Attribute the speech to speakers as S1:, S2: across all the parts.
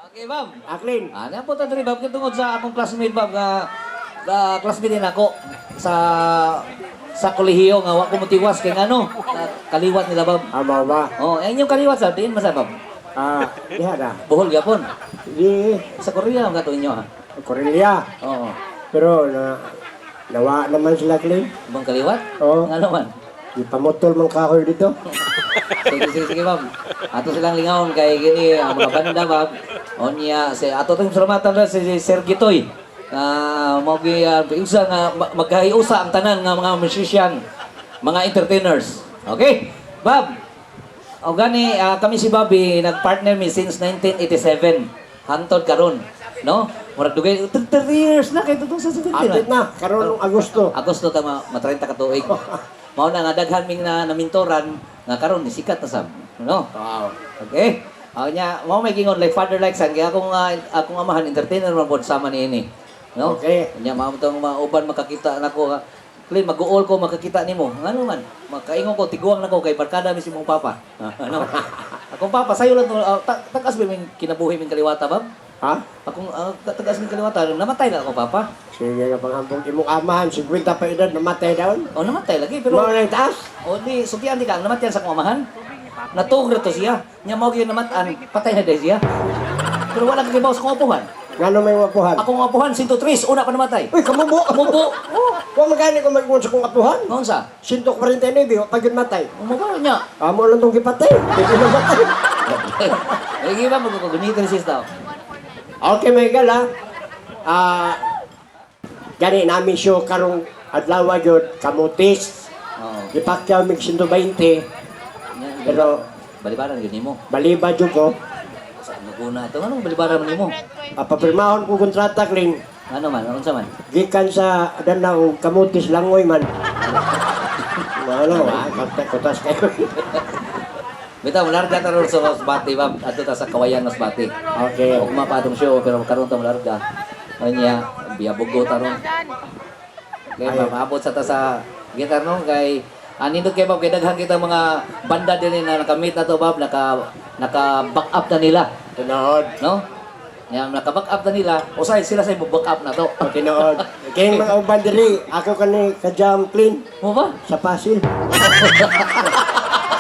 S1: Okay, Bob.
S2: Aklin.
S1: Ano po tadri, Bob? Tungod sa akong classmate, Bob, classmate din ako sa kolehiyo nga wa ko mutiwas kay ano, kaliwat nila, Bob.
S2: Amaw ba?
S1: Oh, ayun yung kaliwat sa diin masa, Bob.
S2: Diha na.
S1: Bohol gyapon.
S2: Di,
S1: Sa Korea ang gato inyo, ha.
S2: Korelia.
S1: Oo.
S2: Pero nawa naman sila, Aklin.
S1: Ibang kaliwat?
S2: Oo.
S1: Nga naman.
S2: Ipamutol mang kahoy dito.
S1: Sige, Bob. Ato silang lingawon kay gini ang mga banda, Bob. Onya ato tong salamatan ra si Sir Gitoy. Mao gi isa nga magkahiusa ang tanan nga mga musician, mga entertainers. Okay? Bob. O gani kami si Bobby nagpartner mi since 1987 hantod karon, no? Murag dugay 30 years na kay tutong sa 70
S2: Update na. Karon ng Agosto.
S1: Agosto ta ma 30 ka tuig. Mao na nga daghan ming na namintoran nga karon ni sikat ta sab, no?
S2: Wow.
S1: Okay? Nya mao may gingon like father like son kaya akong amahan entertainer man pod sama niini. No?
S2: Okay.
S1: Nya mao tong mauban makakita nako nga Clean, mag-uol ko, makakita nimo. Ano man, makaingon ko, tiguang na ko kay barkada mi si mong papa. Ano? Akong papa, sayo lang to, tagas ba yung kinabuhi ming kaliwata, Bob?
S2: Ha?
S1: Akong tagas ming kaliwata, namatay na ako, papa.
S2: Sige nga pangambong imong amahan, 50 pa edad, namatay daw.
S1: O, namatay lagi, pero...
S2: Mao na yung taas.
S1: O, di, sutian di ka, namatay sa akong amahan. Natugro to siya. Nya mao gyud namatan, patay na dahil siya. Pero wala kagibaw sa akong apuhan.
S2: Ngano may wapuhan?
S1: Akong apuhan, 103, una pa namatay.
S2: Uy, kamubo!
S1: Kamubo!
S2: Kung magani ko mag-iwan sa kong apuhan,
S1: Noon sa?
S2: 149, pag yun matay.
S1: Umaba niya.
S2: Amo lang itong gipatay. Hindi na matay.
S1: Lagi ba, magkagunito rin siya.
S2: Okay, may gala. Gani namin show karong adlaw yun, kamutis.
S1: Oo.
S2: Ipakyaw mig 120. Pero
S1: balibaran gini mo.
S2: baliba jud ko.
S1: Sa naguna ito, anong balibaran mo nimo?
S2: Papirmahon ko kontrata kling.
S1: Ano man, anong sa man?
S2: Gikan sa Danau kamutis langoy man. Ano, kutas kayo.
S1: Bitaw, malarga ta ron sa Masbate, Bob. Ato ta sa Kawayan, Masbate.
S2: Okay.
S1: Huwag mapadong show, pero karon ta malarga. Kanya, biyabugo ta ron. Kaya
S2: Ay.
S1: maabot sa ta sa gitar no, kay nindot kay Bob, kay daghan kita mga banda din na nakamit na to, Bob, naka-back up na nila.
S2: Tinood.
S1: No? Yan, naka-back up na nila. O sila sa back up na to.
S2: Tinood. Kaya mga uban diri, ako kani ka-jam clean
S1: Mo ba?
S2: sa pasil.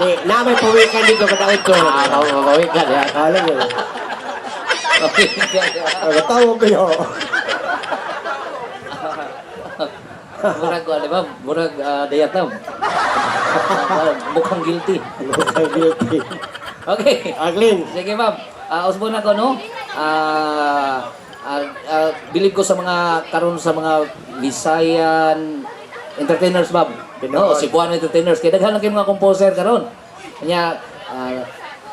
S2: Di, na may pawikan dito kada ito.
S1: Mabawikan ya.
S2: Akala nyo.
S1: Mabawikan ya.
S2: Nagatawa ko yun.
S1: Murag ko, di ba? Murag dayatam. Mukhang guilty.
S2: Guilty.
S1: Okay.
S2: Aglin.
S1: Sige, Bob. Usbon ako, no? Bilib ko sa mga karon sa mga Visayan entertainers, Bob. No, Cebuano entertainers. Kaya daghan lang kayo mga composer karon. Kanya,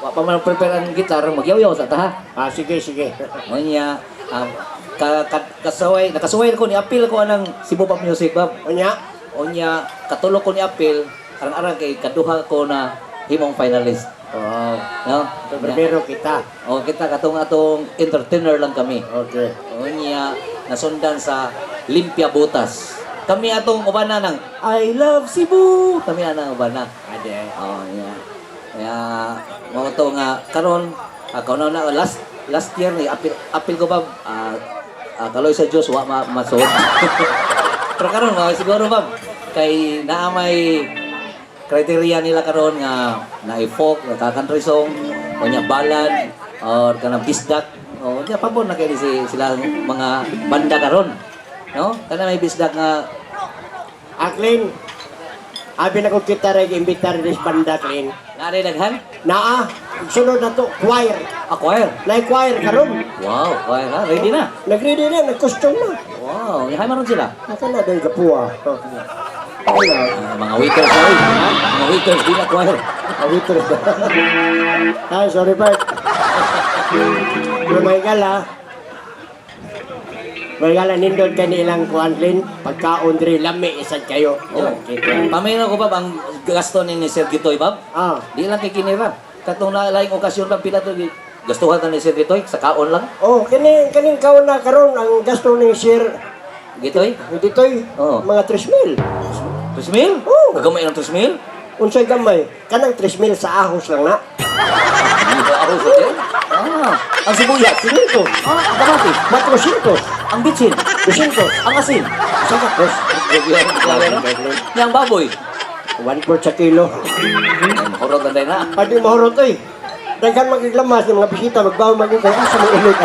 S1: wa pa man prepare ang gitar, magyaw-yaw sa ta, ha?
S2: Sige, sige.
S1: Kanya, nakasuway ko ni apil ko anang Cebu Pop Music, Bob.
S2: Onya?
S1: Onya, katulog ko ni apil, arang-arang kay kaduha ko na himong finalist.
S2: Oh.
S1: No?
S2: Primero kita.
S1: O kita atong entertainer lang kami.
S2: Okay.
S1: Onya, nasundan sa Limpia Butas. Kami atong ubana ng I love Cebu. Kami anang ubana.
S2: Ade.
S1: Oh, yeah. Kaya mo to nga karon kauno na last year ni apil ko ba kaloy sa Dios wa masod. Pero karon siguro ba kay naa may criteria nila karon nga na folk, na country song, o nya ballad or kanang bisdak. O nya pabor na kay sila mga banda karon. No? Kana may bisdak nga
S2: Aglin. Abi na ko kita rin imbitar ni banda Aglin.
S1: naari daghan
S2: Naa. Sunod na to, choir.
S1: acquire.
S2: Na-choir karon.
S1: Wow, okay na, ready na.
S2: Nag-ready na, nag-costume na.
S1: Wow, yahay maron sila.
S2: Naka na dahil kapuha. Ano?
S1: Mga waiters na rin. Mga waiters, di na choir.
S2: Awito na. Ay, sorry, Bert. Pero may gala. May gala nindot ka nilang kuanlin. Pagkaon diri lami isad kayo.
S1: Oh. Pamina ko ba ang gasto ni Sir Gitoy, Bob?
S2: Ah.
S1: Di lang kikinira. Katong laing okasyon lang pila to gastuhan ta ni Sir Gitoy sa kaon lang.
S2: Oh, kaning kaon na karon ang gasto ni Sir
S1: Gitoy?
S2: ditoy
S1: Oo.
S2: mga 3,000.
S1: 3,000?
S2: Oo.
S1: Gagamay ng 3,000?
S2: Unsay gamay? Kanang 3,000 sa ahos lang na.
S1: Hindi ba ako sa din? Ang sibuyas.
S2: 500.
S1: Ang kamatis.
S2: 400.
S1: Ang bitsin.
S2: 200.
S1: Ang asin.
S2: Saka pos.
S1: Yang baboy.
S2: 1/4 sa kilo.
S1: Horot na na.
S2: Pwede mahurot eh. Daghan magiglamas ng mga bisita, magbawa maging kayo sa mga ilog.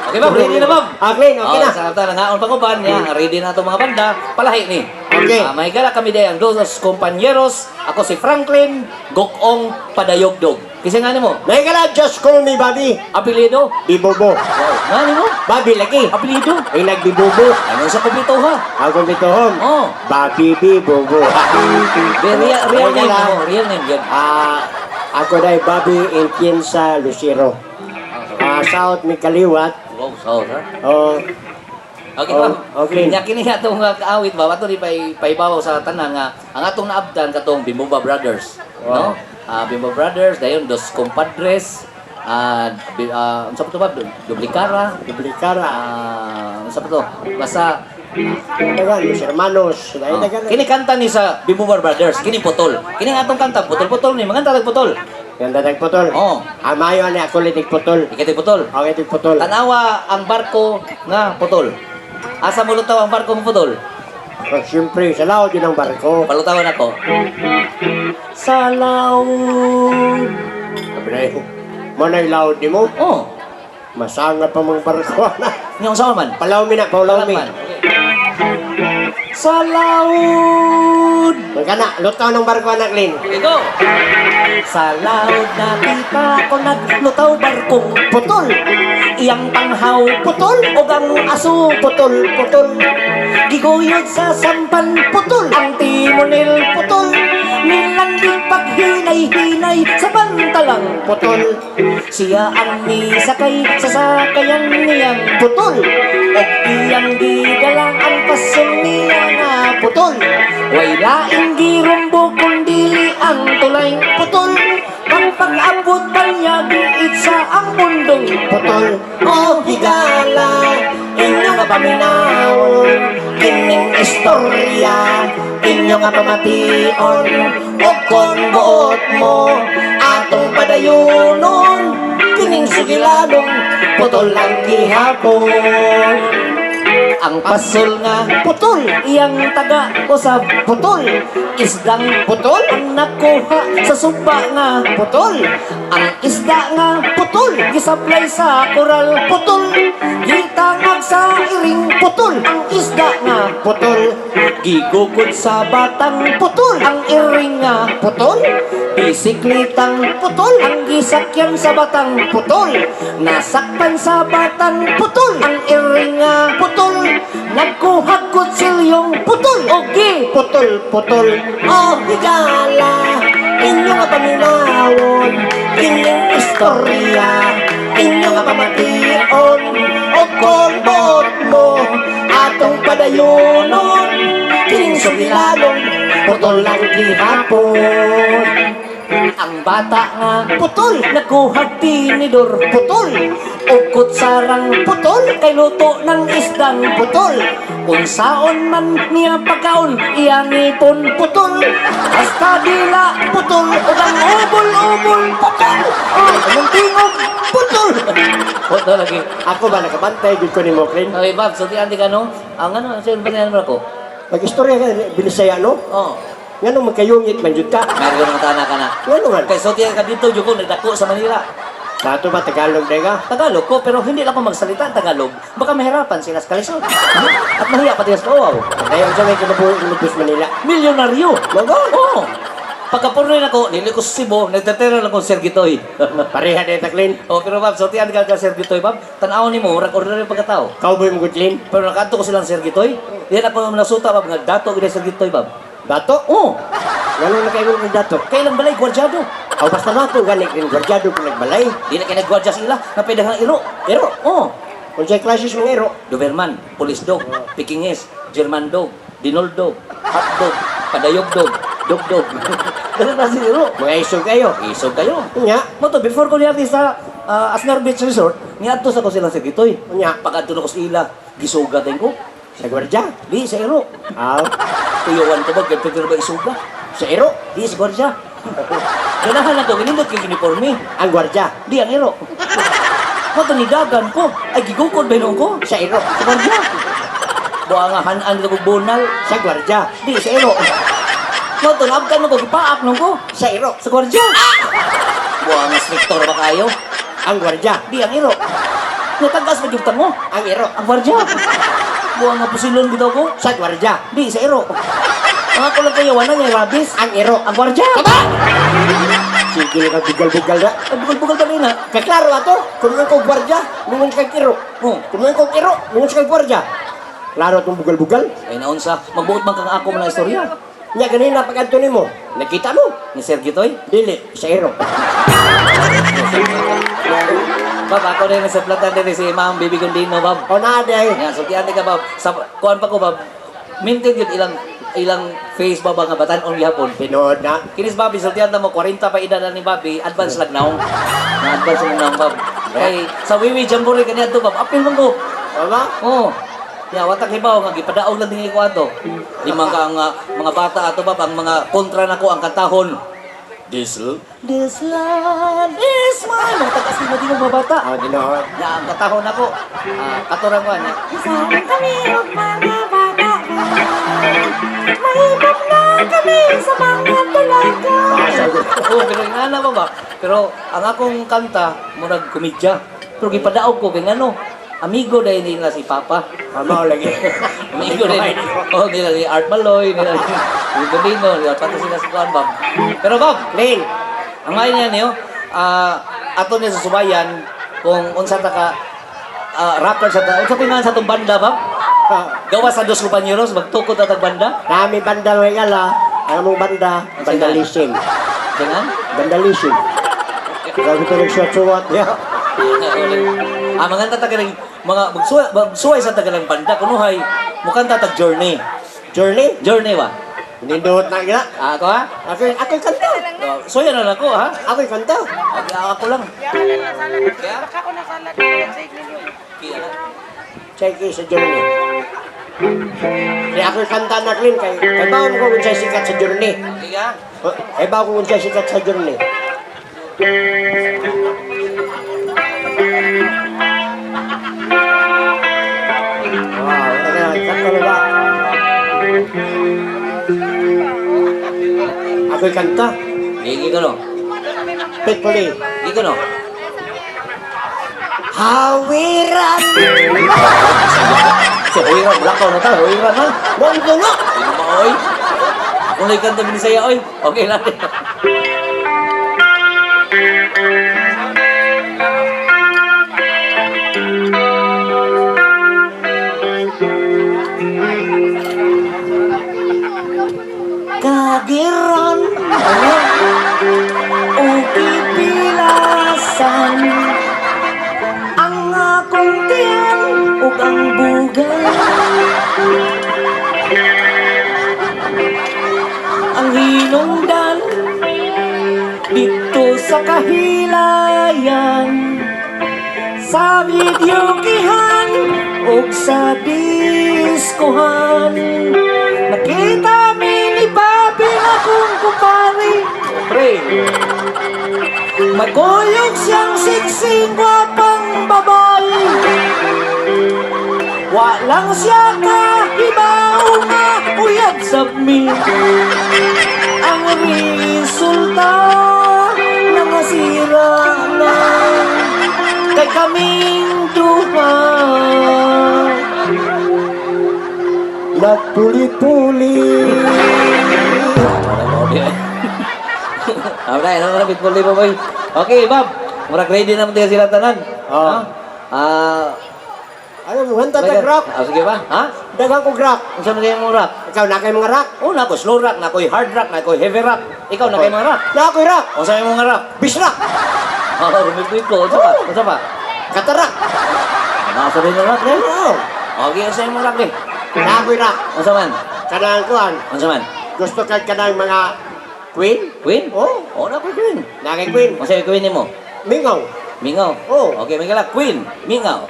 S1: Okay, Bob, ready na, Bob?
S2: Okay, okay na.
S1: Sa kanta nga on panguban niya, ready na itong mga banda, palahi ni.
S2: Okay.
S1: May gala kami dayang dos compañeros. Ako si Franklin Gokong Padayogdog. Kasi nga mo,
S2: May kala, just call me Bobby.
S1: apelyido.
S2: Bibobo.
S1: Nga mo,
S2: Bobby lagi.
S1: apelyido.
S2: Ay nagbibobo.
S1: Ano sa kumpito ha?
S2: Ako bitohon.
S1: Oh,
S2: Bobby Bibobo.
S1: real name
S2: Kala,
S1: mo, real name yan.
S2: ako dahil Bobby Inquienza Lucero. South ni Kaliwat.
S1: Wow, so, ha?
S2: Oh,
S1: Okay,
S2: Oh,
S1: Bob.
S2: okay.
S1: Nya kini atong kaawit ba ato di paibabaw sa tanan nga ang atong naabdan katong Bimboba Brothers, no? Bimboba Brothers dayon dos compadres, unsa pa to ba? Dublicara,
S2: Dublikara.
S1: unsa pa to? Basta
S2: Dagan, los hermanos. Dahil dagan.
S1: kini kanta ni sa Bimboba Brothers, kini putol. Kini nga atong kanta putol-putol ni manganta tag putol.
S2: Yan dadag putol.
S1: Oh,
S2: Amayo ni ako litig putol.
S1: ikati putol.
S2: Okay, tig putol.
S1: Tanawa ang barko nga putol. Asa mo lutaw ang barko nga putol?
S2: Oh, siyempre, sa laot yun ang barko.
S1: Palutawan ako. Sa laod.
S2: Sabi na yun, manay laot ni mo.
S1: Oh,
S2: Masanga pa mong barko na.
S1: yung sa man.
S2: Palaw mi na, palaw mi.
S1: Palaman. Sa laod.
S2: Magkana, lutaw ng barko anak Lin.
S1: Ito. Sa laod na kita ko naglutaw barkong
S2: Putol,
S1: iyang panghaw
S2: putol,
S1: o ang aso
S2: putol, putol,
S1: giguyod sa sampan
S2: putol,
S1: ang timonel
S2: putol,
S1: nilandig paghinay-hinay sa bantalang
S2: putol,
S1: siya ang nisakay sa sakayan niyang
S2: putol,
S1: o iyang gidalang ang pasyon niya nga
S2: putol,
S1: way laing girumbo kundili ang tulay
S2: putol,
S1: ang pag-abot niya giit sa ang mundong
S2: putol. O higala, inyong paminawon, kining istorya, inyong pamation, o kon buot mo, atong padayunon, kining sugiladong, putol ang gihapon. Ang pasol nga Putol,
S1: iyang taga usab
S2: putol,
S1: isdang
S2: putol,
S1: ang nakuha sa suba nga
S2: putol,
S1: ang isda nga
S2: putol,
S1: gisablay sa koral
S2: putol,
S1: gitangag sa iring
S2: putol,
S1: ang isda nga
S2: putol,
S1: gigugod sa batang
S2: putol,
S1: ang iring nga
S2: putol,
S1: bisiklitang
S2: putol,
S1: ang gisakyan sa batang
S2: putol,
S1: nasaktan sa batang
S2: putol,
S1: ang iring nga
S2: putol,
S1: nagkuhag kutsilyong
S2: putol,
S1: ogi
S2: putol, putol. O higala, inyong paminawon, kining istorya, inyong pamation, o kolbot mo, atong padayunon, kining sugilalong, putol ang gihapon.
S1: ang bata nga
S2: Putol,
S1: nagkuhag tinidor
S2: putol,
S1: ukot sarang
S2: putol,
S1: kay luto ng isdang
S2: putol,
S1: unsaon man niya pagkaon iyang ipon
S2: putol,
S1: basta dila
S2: putol,
S1: ug ang ubol-ubol
S2: putol,
S1: ang tingog
S2: putol.
S1: Oto lagi.
S2: Ako ba nakabantay gid ko ni Moklin?
S1: Okay, Bob, so di ka no? Ang ano, sino ba niyan mo ako?
S2: Mag-istorya ka binisaya no?
S1: Oh,
S2: Ngano magkayungit man jud ka?
S1: meron ko ng tana ka na.
S2: Ngano man?
S1: Kay so ka dito, Juko, nagdako sa Manila.
S2: Dato ba Tagalog na ka?
S1: Tagalog ko, pero hindi lang ako magsalita Tagalog. Baka mahirapan sila sa kalisod. At mahiya pati sa kawaw.
S2: Dayon sa may kinabuhi Manila.
S1: Milyonaryo.
S2: Mago?
S1: Oo. Pagkapurnoy na ko, nili ko sa Cebu, nagtatera lang ko Sir Gitoy.
S2: Pareha din taklin.
S1: Oh, pero Bob, so tiyan ka Sir Gitoy, Bob. Tanaw ni mo, ordinary pagkatao.
S2: Cowboy mo gutlin.
S1: Pero nakato ko silang Sir Gitoy. Diyan ako nasuta, Bob, nga dato gina Sir Gitoy, Bob.
S2: Dato?
S1: Oo.
S2: Ngano na kayo ng dato?
S1: Kailang balay, gwardyado.
S2: Aw basta nato gani kin gwardyado kung nagbalay.
S1: Di na kayo nagwardya sila, na pwede kang iro.
S2: Ero,
S1: Oo.
S2: unsay klases mong ero?
S1: Doberman, police dog, Pekingese, German dog, Dinol dog, hot dog, padayog dog, dog dog. Ganun na si iro.
S2: Mga isog kayo.
S1: Isog kayo.
S2: Unya,
S1: Mo to, before ko niyati sa Asnar Beach Resort, niadto sa ko silang Sir Gitoy.
S2: unya,
S1: Pag adto na ko sa ila, gisugat din ko.
S2: sa gwardya.
S1: Di, sa iro.
S2: Aw,
S1: Tuyawan ko ba, gagpagkira ba isuga?
S2: sa ero,
S1: Di, sa gwardiya. Ganahan na to, ginindot kay uniforme.
S2: ang gwardya.
S1: Di, ang iro. Matanidagan ko. Ay, gigukod ba yun ko?
S2: Sa iro.
S1: Sa kwardiya. Buha nga hanaan ko bunal.
S2: Sa gwardiya.
S1: Di, sa ero. Matunab ka nung pagipaak nung ko.
S2: Sa iro.
S1: Sa kwardiya. Buha nga strictor ba kayo?
S2: Ang gwardiya.
S1: Di, ang ero. Natagas na giftan mo.
S2: Ang iro.
S1: Ang kwardiya. Buha nga pusilon gitaw ko.
S2: Sa gwardiya.
S1: Di, sa ero. Mga kulang kayawanan niya, rabis.
S2: Ang iro.
S1: Ang kwardiya.
S2: Sige ka bugal-bugal na.
S1: Ay, bugal-bugal ka rin ha.
S2: Kaklaro ato. Kung ko gwardiya, nungon kag iro.
S1: Oh.
S2: Kung ko iro, nungon kag gwardiya. Klaro itong bugal-bugal.
S1: Ay, naunsa. Magbuot man kang ako mo na istorya.
S2: Nya ganina pag adto nimo. Nakita mo?
S1: Ni Sir Gitoy.
S2: Dili, sa iro.
S1: Bab, ako rin sa platan din si Ma'am Bibi Gondino, Bab.
S2: O na day.
S1: Yan, so tiyan ka, Bab. Sa kuan pa ko, Bab. Mintin yun ilang face, Bab, nga batan-on gihapon.
S2: Pinood na.
S1: Kinis, Bobby, so tiyan mo, 40 pa edad na ni Bobby, advance lagnaw. Na-advance lagnaw, Bab. Kay, sa Wiwi Jamboree kaniya to, Bab. Apil mo ko.
S2: Tama?
S1: Oo. Ya, watak hibaw nga gipadaog lang dinhi ko ato. Di man ka ang mga bata ato ba ang mga kontra nako ang kantahon. This land is mine. Mga tagas mo din mga bata.
S2: O, dinood.
S1: Ya, ang katahon nako. Katurang ko ani.
S3: Kasama kami o mga bata. Mahibap na kami sa mga talaga.
S1: Oh, pero ingana ba ba? Pero ang akong kanta murag komedya. Pero gipadaog ko kay ngano. Amigo dahil nila si Papa.
S2: Tama o lagi.
S1: Amigo din. Oh, nila ni Art Maloy, nila ni Gondino, pati sila sa kuan, Bob. Pero Bob,
S2: Lane.
S1: ang main niya niyo, ato ni sa subayan kung unsa ta ka rapper sa unsa pingan sa tong banda, Bob? Gawa sa dos kupanyeros magtukod ta tag banda.
S2: Nami banda may gala. Ang mong banda. Vandalism.
S1: Dengan
S2: Vandalism. Grabe ko nagsuwat-suwat. Yeah.
S1: mga tatagalang mga magsuway sa tagalang banda kunuhay mukhang tatag journey.
S2: Journey.
S1: Journey ba?
S2: Nindot na gina.
S1: Ako ha?
S2: Ako'y kanta.
S1: So yan na ako ha?
S2: Ako'y kanta.
S1: Okay, ako lang.
S3: Baka ko nasalat sa igniyo.
S2: Check sa journey. Kaya ako'y kanta na clean kay bago ko kung siya sikat sa journey.
S1: Kaya?
S2: Kay bago kung siya sikat sa journey. Wow, kanta na ba? Ako'y kanta.
S1: Gigi ko no?
S2: Faithfully.
S1: Gigi ko no?
S2: Hawiran!
S1: So, huwiran. Lakaw na tayo. Huwiran na.
S2: Buong tulo!
S1: Hindi mo oy. Kung na'y kanta binisaya oy. Okay lang. Kagiran o kipilasan ang akong tiyan ug ang bugay ang hinungdan dito sa kahilayan sa videokihan ug sa diskohan nakita mi ni Bobby akong kumpare pre maguyog siyang siksing gwapang babae walang siya kahibaw nga uyab sa mi ang resulta ng nasira na kay kaming duha
S2: Nagpuli-puli.
S1: Alright, ano na bitpuli pa boy? Okay, Bob. Murag ready naman tayo sila tanan.
S2: Oh. Ano mo, hanta tag rock?
S1: Sige ba? Ha?
S2: Dagang ko rock.
S1: Ang saan kayo mga rock?
S2: Ikaw na kayo mga rock?
S1: Oh, na ko slow rock, na ko hard rock, na ko heavy rock. Ikaw na kayo mga rock.
S2: Na ako'y rock.
S1: O saan yung mga rock?
S2: Bis rock.
S1: Oh, rumipit ko. Unsa pa? Unsa pa?
S2: Katarak.
S1: Nasa rin yung rock din?
S2: Oo.
S1: Okay, o saan yung mga rock din?
S2: Na ako'y rock.
S1: Unsa man?
S2: Kanang kuhan.
S1: Unsa man?
S2: Gusto ka kanang mga queen?
S1: Queen?
S2: Oo.
S1: Oh, na ko Queen.
S2: Na kay queen.
S1: O saan yung Queen mo?
S2: Mingaw.
S1: Mingaw.
S2: Oh.
S1: Okay, may kala. Queen. Mingaw.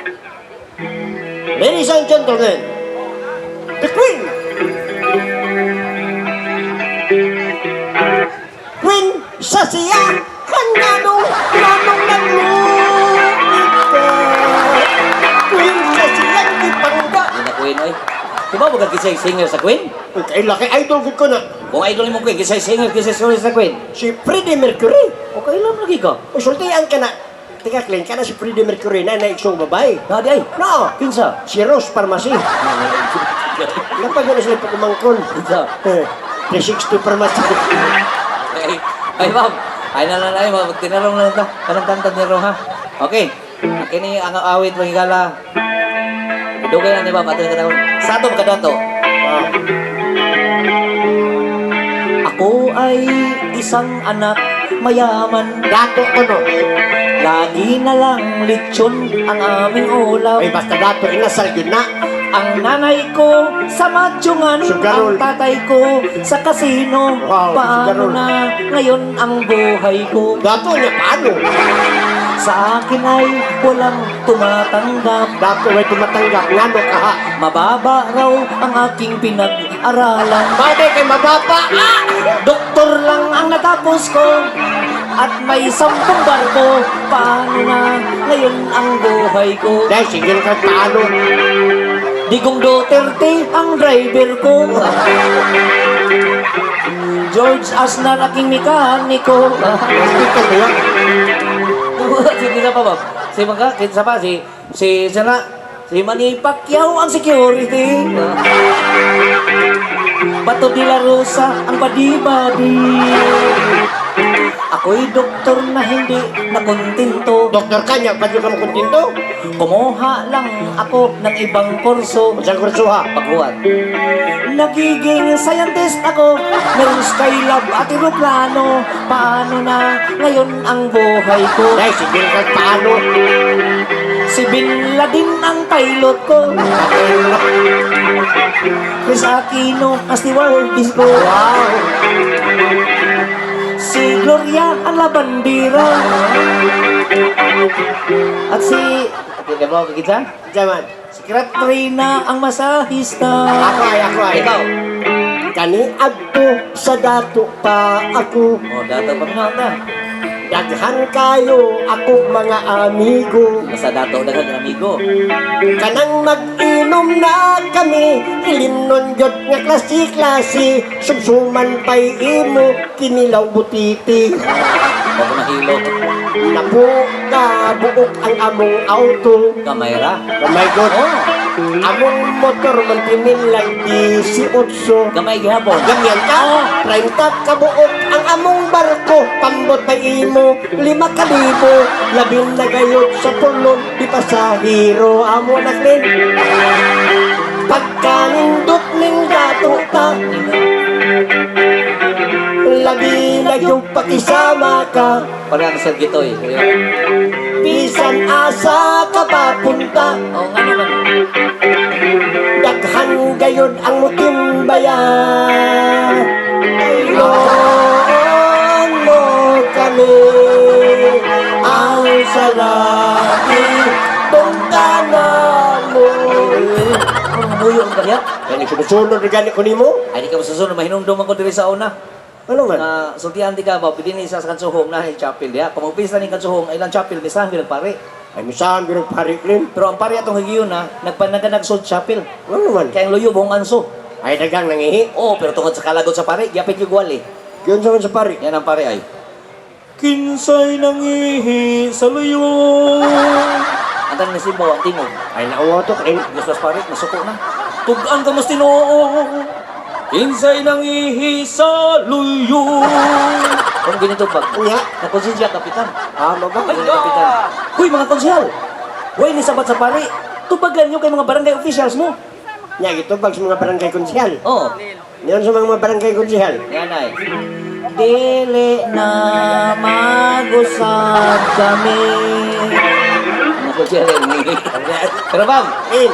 S2: Ladies and gentlemen, the queen. Queen sa siya. Kananong nanong nagluit ko. Queen sa siyang ipangga.
S1: Hindi na Queen, oy. Diba mo kisay singer sa Queen?
S2: Kay laki idol gud ko na.
S1: Kung idol mo Queen, kisay singer, kisay sa Queen.
S2: Si Freddie Mercury.
S1: Okay lang lagi ka.
S2: Usultian ka na. Tika, Clint, ka na si Freddie Mercury na isang babae.
S1: Nadi ay.
S2: No,
S1: Kinsa?
S2: si Rose Pharmacy. Napag na sila pagkumangkon.
S1: Kinsa?
S2: 360 Pharmacy.
S1: Ay, ma'am. Ay na lang ay, ma'am. Tinarong na lang ito. Kanang tantad niyo ha. Okay. Kini ang awit magigala. Dugay na ni ma'am. Ato yung sa atong kadato. Ako ay isang anak mayaman.
S2: Dato ko no.
S1: Lagi na lang lechon ang aming ulam.
S2: Ay basta dato, inasal yun na.
S1: Ang nanay ko sa madyungan,
S2: Sugarol.
S1: ang tatay ko sa kasino.
S2: Wow,
S1: Paano
S2: sugarol.
S1: na ngayon ang buhay ko?
S2: Dato niya, paano?
S1: Sa akin ay walang tumatanggap.
S2: Dato ay tumatanggap, nga no ka ha.
S1: Mababa raw ang aking pinag-aralan.
S2: Bade kay mababa.
S1: Doktor lang ang natapos ko at may 10 barko. Paano na ngayon ang buhay ko?
S2: Dahil sige ka paano.
S1: Digong Duterte ang driver ko. George Asnar aking mekaniko.
S2: Hospital ba yan?
S1: Sige pa ba? Si Mga, kinsa pa? Si Manny Pacquiao ang security. Bato de la Rosa ang badi-badi. Ako'y doktor na hindi nakontento.
S2: Doktor ka niya, ba't yung ka makuntinto?
S1: Kumuha lang ako ng ibang kurso.
S2: Masang kursuha.
S1: Pagkuhan. Nagiging scientist ako. Meron skylab at aeroplano. Paano na ngayon ang buhay ko?
S2: Dahil sige ka paano.
S1: Si Bin Laden ang pilot ko. Chris Aquino ang stewardess ko.
S2: Wow.
S1: Si Gloria ang labandira. At si... Okay, mo kikita?
S2: Jaman.
S1: Si Katrina ang masahista.
S2: Ako ay.
S1: Ikaw.
S2: Kani adto sa dato pa ako.
S1: Oh, dato pa na.
S2: Daghan kayo ako mga amigo.
S1: Basta dato na kang amigo.
S2: Kanang mag-inom na kami, ilimnon yun nga klase-klase, sumsuman pa'y imo, kinilaw butiti.
S1: Bago nahilo.
S2: Nabuka buok ang among auto.
S1: Kamayra.
S2: Oh my God.
S1: Oh,
S2: Among motor man pinilang 18.
S1: gamay gihapon.
S2: Ganyan ka, 30 ka buok ang among barko, pambot pa'y imo, 5,000. Labing na gayot sa pulong, di pasahero, amo na rin. Pagkanindot ning dato ta, lagi na yung pakisama ka.
S1: Parang sa gitoy.
S2: Bisan asa ka papunta,
S1: Oh, nga naman.
S2: daghan gayon ang mutimbayan. Ayun mo kami, ang salaki, tungkana mo.
S1: Ang muyo ang kaya.
S2: Yan yung sumusunod na gani ko ni mo.
S1: Ay, di ka masusunod. Mahinumdum ako diri sa una.
S2: Ano man?
S1: Sultihan di ka ba? Pwede ni isa sa kansuhong na chapel diya. Kung magpisa ni kansuhong, ilang chapel, di saan pare.
S2: Ay, misahan ko ng pariklin.
S1: Pero ang pare atong higiyon na, nagpanaganagsod chapel.
S2: Ano man?
S1: Kaya ang luyo buong anso.
S2: Ay, dagang nangihi.
S1: Oo, pero tungkol sa kalagot sa pare, yapit yung gwali.
S2: Yun sa man sa pari.
S1: Yan ang pare ay. Kinsay nangihi sa luyo. Ang tanong ni Simbo, ang tingog.
S2: Ay, nauwa to. Ay,
S1: Diyos mas pare, nasuko na. Tugaan ka mas tinoo. Kinsay nangihi sa luyo. Kung ganito pag,
S2: nga.
S1: nakonsensya kapitan.
S2: Tama ba?
S1: Ay, kapitan. Huy, mga konsyal. Huy, ni sabat sa pare. Tubagan nyo kay mga barangay officials mo.
S2: Nya, ito pag sa mga barangay konsyal.
S1: Oo.
S2: Yan sa mga barangay konsyal.
S1: Yan ay. Dili na mag-usap kami. Mga konsyal ni. Pero bang,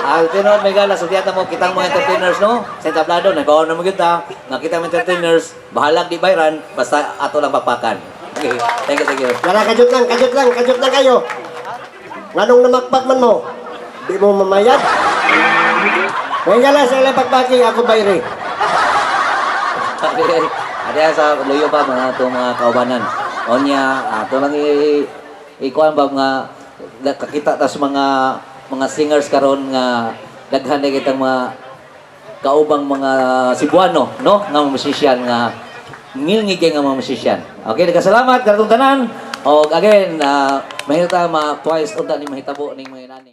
S1: ang tinod may gala, sutiyata mo, kitang mga entertainers, no? Sa tablado, nagbaon na mo kita. Nakita mo entertainers, bahalag di bayran, basta ato lang papakan. Okay, thank you.
S2: Yara, kajut lang kayo. Nganong namakpak man mo? Di mo mamayad? May gala sa ilang pagpaki, ako bayri.
S1: Ada sa luyo pa mga itong mga kaubanan. O niya, ato lang ikuan ba mga nakakita ta sa mga singers karon nga daghan na kitang mga kaubang mga Cebuano, no? Nga mga musician nga ngilngig nga mga musician. Okay, nagkasalamat katong tanan. O again, mahita ma twice unta ni mahitabo ning mga nani.